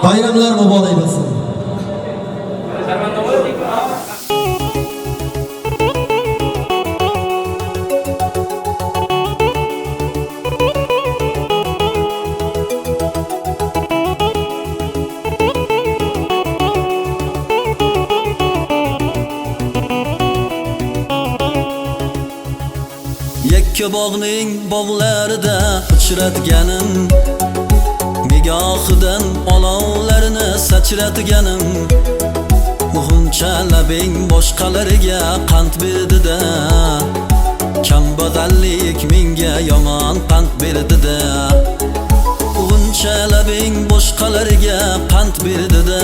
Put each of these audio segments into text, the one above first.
Bayramlar mübarek olsun. Yakka bog'ning bog'larida uchratganim, nigohidan olovlarini sachratganim, g'uncha labing boshqalarga qand berdi-da, kambag'allik menga yomon pand berdi-da, g'uncha labing boshqalarga qand berdi-da,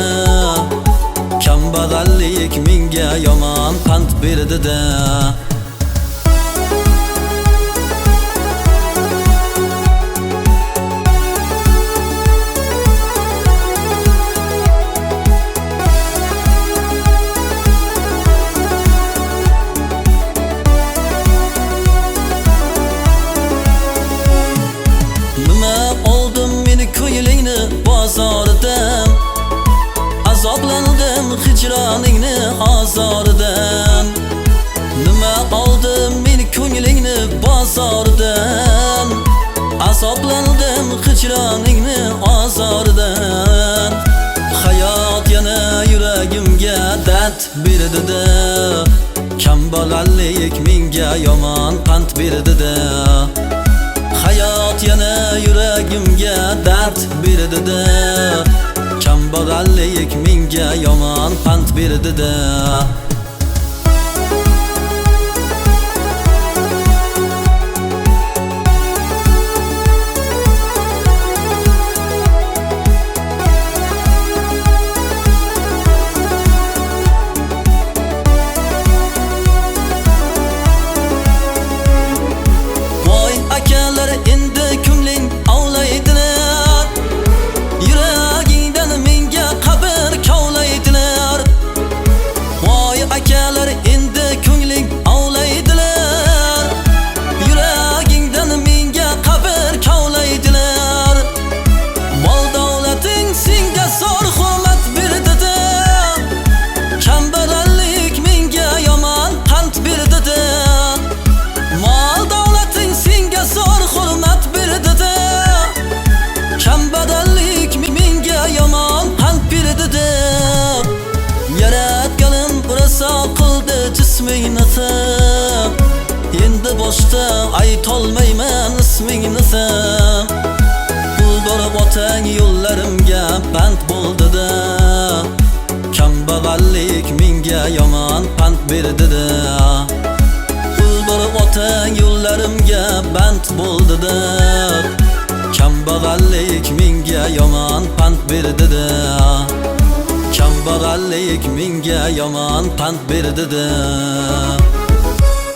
kambag'allik menga yomon pand berdi-da. Bozordan azoblandim hijroningni azoridan. Nima oldim meni ko'nglingni bozordan, azoblandim hijroningni azoridan. Hayot yana yuragimga dard berdi-da, kambag'allik menga yomon pand berdi-da. Hayot yana yuragimga dard berdi-da, kambag'allik menga yomon pand berdi-da. Endi boshda aytolmayman ismingni sen. Pul borib otang yo'llarimga pand bo'ldi-da, kambag'allik menga yomon pand berdi-da. Pul borib otang yo'llarimga pand bo'ldi-da, kambag'allik menga yomon pand berdi-da. Kambag'allik menga yomon pand berdi-da.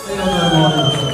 Bayramlar mübarek olsun.